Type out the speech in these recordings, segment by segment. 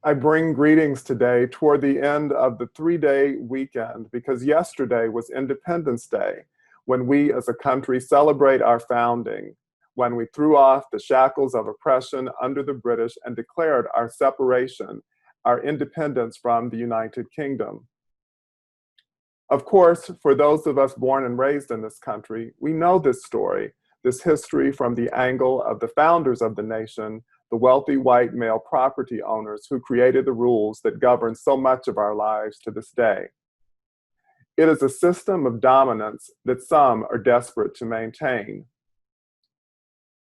I bring greetings today toward the end of the 3-day weekend because yesterday was Independence Day, when we as a country celebrate our founding, when we threw off the shackles of oppression under the British and declared our separation, our independence from the United Kingdom. Of course, for those of us born and raised in this country, we know this story, this history from the angle of the founders of the nation, the wealthy white male property owners who created the rules that govern so much of our lives to this day. It is a system of dominance that some are desperate to maintain.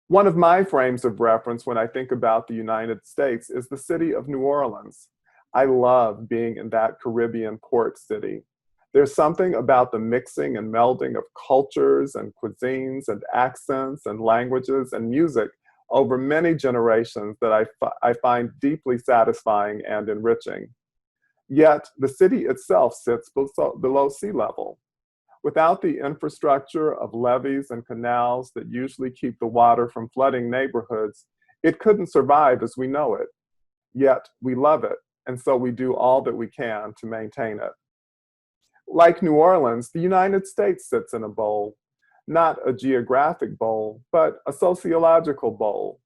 One of my frames of reference when I think about the United States is the city of New Orleans. I love being in that Caribbean port city. There's something about the mixing and melding of cultures and cuisines and accents and languages and music over many generations that I find deeply satisfying and enriching. Yet the city itself sits below sea level. Without the infrastructure of levees and canals that usually keep the water from flooding neighborhoods, it couldn't survive as we know it. Yet we love it, and so we do all that we can to maintain it. Like New Orleans, the United States sits in a bowl, not a geographic bowl, but a sociological bowl.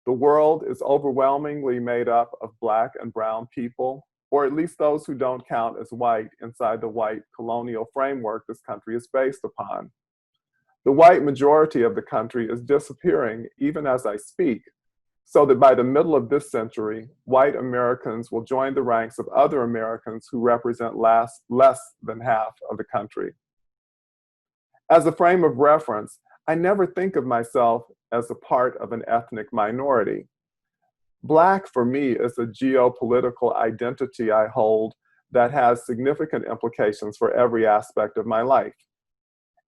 The world is overwhelmingly made up of Black and brown people, or at least those who don't count as white inside the white colonial framework this country is based upon. The white majority of the country is disappearing even as I speak, so that by the middle of this century, white Americans will join the ranks of other Americans who represent less than half of the country. As a frame of reference, I never think of myself as a part of an ethnic minority. Black for me is a geopolitical identity I hold that has significant implications for every aspect of my life.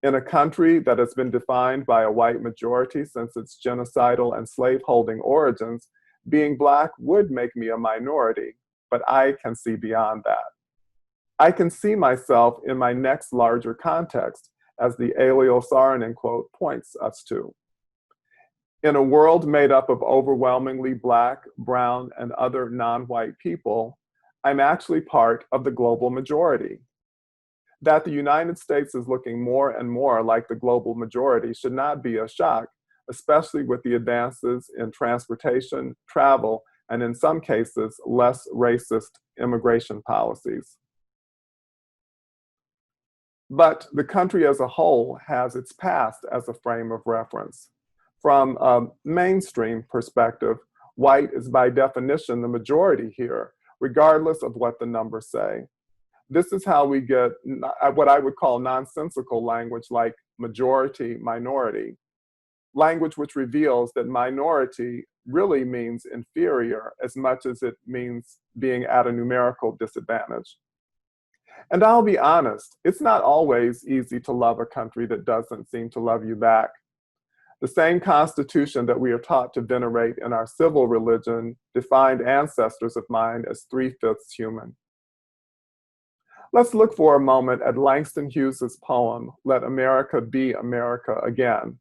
In a country that has been defined by a white majority since its genocidal and slaveholding origins, being Black would make me a minority, but I can see beyond that. I can see myself in my next larger context, as the Eliel Saarinen quote points us to. In a world made up of overwhelmingly Black, brown, and other non-white people, I'm actually part of the global majority. That the United States is looking more and more like the global majority should not be a shock, especially with the advances in transportation, travel, and in some cases, less racist immigration policies. But the country as a whole has its past as a frame of reference. From a mainstream perspective, white is by definition the majority here, regardless of what the numbers say. This is how we get what I would call nonsensical language like majority, minority, language which reveals that minority really means inferior as much as it means being at a numerical disadvantage. And I'll be honest, it's not always easy to love a country that doesn't seem to love you back. The same Constitution that we are taught to venerate in our civil religion defined ancestors of mine as 3/5 human. Let's look for a moment at Langston Hughes's poem, Let America Be America Again.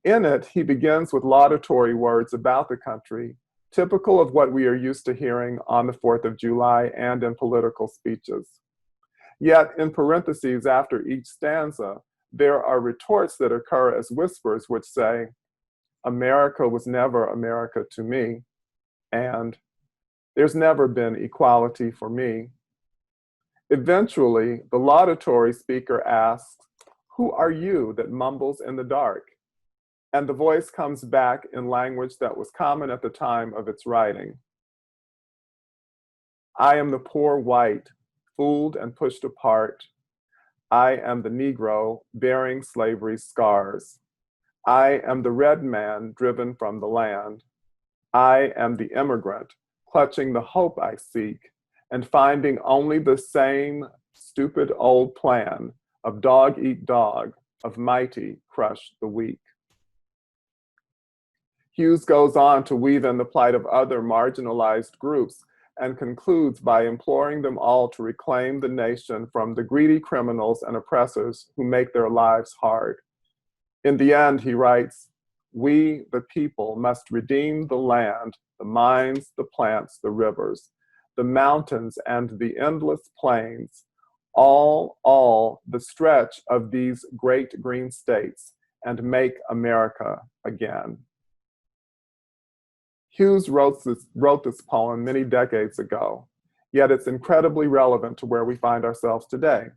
In it, he begins with laudatory words about the country, typical of what we are used to hearing on the 4th of July and in political speeches. Yet, in parentheses after each stanza, there are retorts that occur as whispers which say, America was never America to me, and there's never been equality for me. Eventually, the laudatory speaker asks, who are you that mumbles in the dark? And the voice comes back in language that was common at the time of its writing. I am the poor white, fooled and pushed apart. I am the Negro bearing slavery's scars. I am the red man driven from the land. I am the immigrant clutching the hope I seek and finding only the same stupid old plan of dog eat dog, of mighty crush the weak. Hughes goes on to weave in the plight of other marginalized groups and concludes by imploring them all to reclaim the nation from the greedy criminals and oppressors who make their lives hard. In the end, he writes, We, the people, must redeem the land, the mines, the plants, the rivers, the mountains, and the endless plains, all the stretch of these great green states, and make America again. Hughes wrote this poem many decades ago, yet it's incredibly relevant to where we find ourselves today.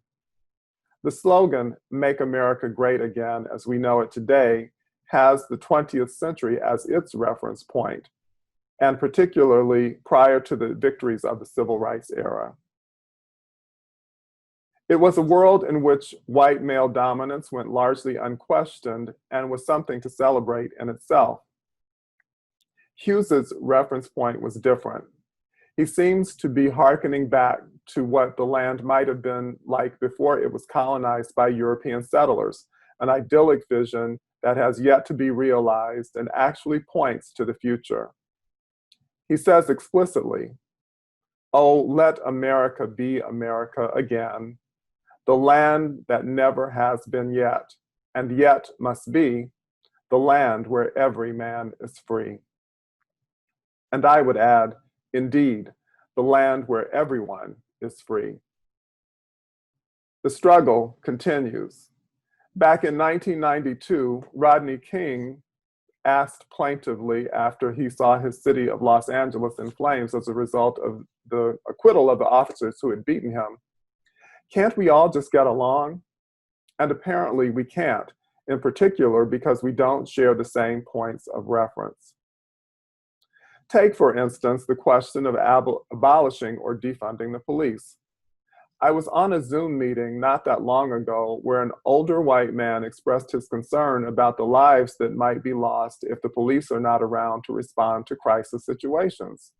The slogan, "Make America Great Again as we know it today," has the 20th century as its reference point, and particularly prior to the victories of the Civil Rights era. It was a world in which white male dominance went largely unquestioned and was something to celebrate in itself. Hughes's reference point was different. He seems to be hearkening back to what the land might have been like before it was colonized by European settlers, an idyllic vision that has yet to be realized and actually points to the future. He says explicitly, "Oh, let America be America again, the land that never has been yet, and yet must be, the land where every man is free." And I would add, indeed, the land where everyone is free. The struggle continues. Back in 1992, Rodney King asked plaintively after he saw his city of Los Angeles in flames as a result of the acquittal of the officers who had beaten him, "Can't we all just get along?" And apparently we can't, in particular because we don't share the same points of reference. Take, for instance, the question of abolishing or defunding the police. I was on a Zoom meeting not that long ago where an older white man expressed his concern about the lives that might be lost if the police are not around to respond to crisis situations.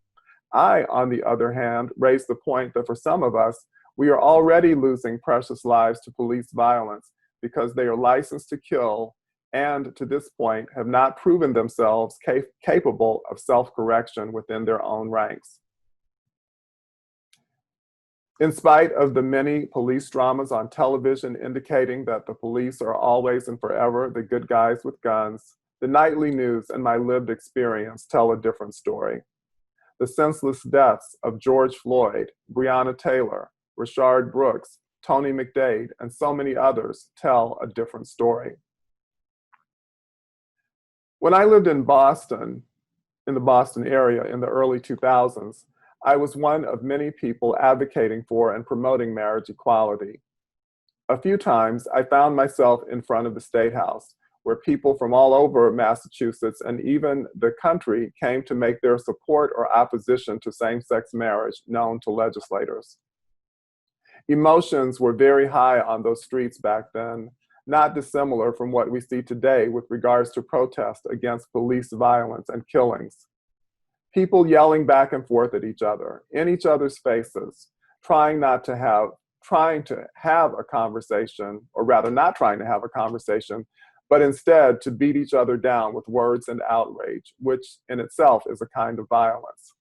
I, on the other hand, raised the point that for some of us, we are already losing precious lives to police violence because they are licensed to kill and, to this point, have not proven themselves capable of self-correction within their own ranks. In spite of the many police dramas on television indicating that the police are always and forever the good guys with guns, the nightly news and my lived experience tell a different story. The senseless deaths of George Floyd, Breonna Taylor, Rayshard Brooks, Tony McDade, and so many others tell a different story. When I lived in Boston, in the Boston area in the early 2000s, I was one of many people advocating for and promoting marriage equality. A few times, I found myself in front of the State House, where people from all over Massachusetts and even the country came to make their support or opposition to same-sex marriage known to legislators. Emotions were very high on those streets back then, not dissimilar from what we see today with regards to protests against police violence and killings. People yelling back and forth at each other, in each other's faces, trying to have a conversation, or rather not trying to have a conversation, but instead to beat each other down with words and outrage, which in itself is a kind of violence.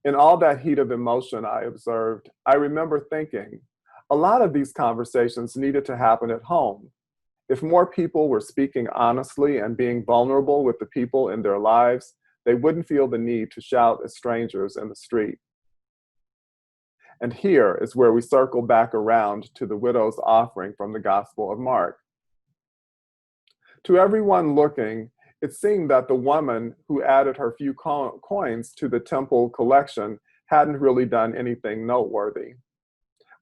In all that heat of emotion I observed, I remember thinking, a lot of these conversations needed to happen at home. If more people were speaking honestly and being vulnerable with the people in their lives, they wouldn't feel the need to shout at strangers in the street. And here is where we circle back around to the widow's offering from the Gospel of Mark. To everyone looking, it seemed that the woman who added her few coins to the temple collection hadn't really done anything noteworthy.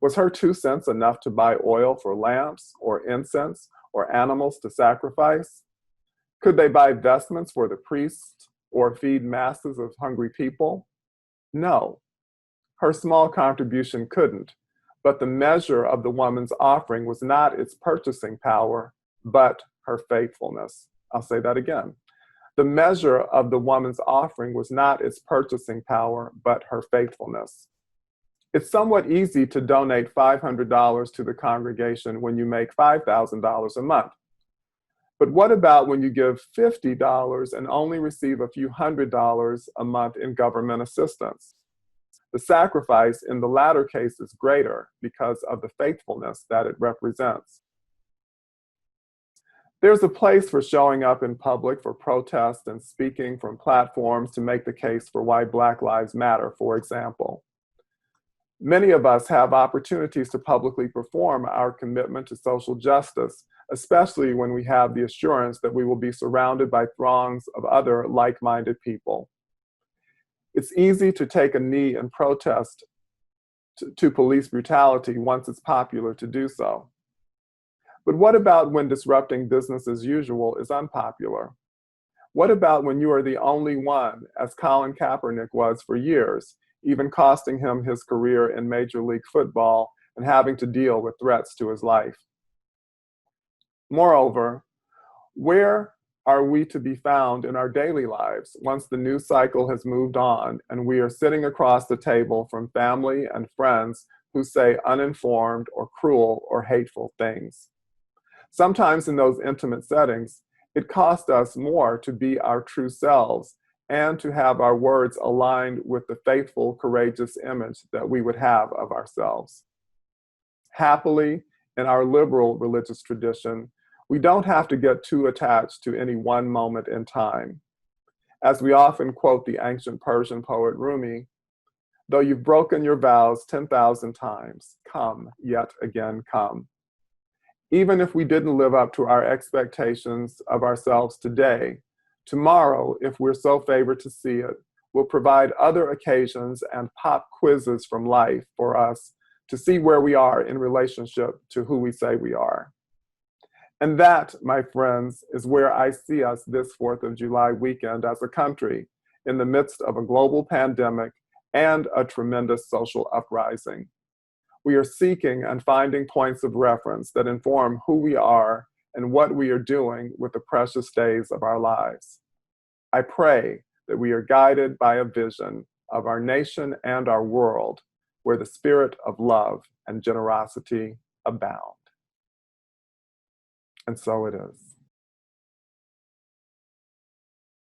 Was her 2 cents enough to buy oil for lamps, or incense, or animals to sacrifice? Could they buy vestments for the priests, or feed masses of hungry people? No. Her small contribution couldn't, but the measure of the woman's offering was not its purchasing power, but her faithfulness. I'll say that again. The measure of the woman's offering was not its purchasing power, but her faithfulness. It's somewhat easy to donate $500 to the congregation when you make $5,000 a month. But what about when you give $50 and only receive a few $100s a month in government assistance? The sacrifice in the latter case is greater because of the faithfulness that it represents. There's a place for showing up in public for protest and speaking from platforms to make the case for why Black Lives Matter, for example. Many of us have opportunities to publicly perform our commitment to social justice, especially when we have the assurance that we will be surrounded by throngs of other like-minded people. It's easy to take a knee in protest to police brutality once it's popular to do so. But what about when disrupting business as usual is unpopular? What about when you are the only one, as Colin Kaepernick was for years, even costing him his career in Major League Football and having to deal with threats to his life? Moreover, where are we to be found in our daily lives once the news cycle has moved on and we are sitting across the table from family and friends who say uninformed or cruel or hateful things? Sometimes in those intimate settings, it costs us more to be our true selves and to have our words aligned with the faithful, courageous image that we would have of ourselves. Happily, in our liberal religious tradition, we don't have to get too attached to any one moment in time. As we often quote the ancient Persian poet Rumi, "Though you've broken your vows 10,000 times, come, yet again come." Even if we didn't live up to our expectations of ourselves today, tomorrow, if we're so favored to see it, will provide other occasions and pop quizzes from life for us to see where we are in relationship to who we say we are. And that, my friends, is where I see us this 4th of July weekend as a country in the midst of a global pandemic and a tremendous social uprising. We are seeking and finding points of reference that inform who we are and what we are doing with the precious days of our lives. I pray that we are guided by a vision of our nation and our world where the spirit of love and generosity abound. And so it is.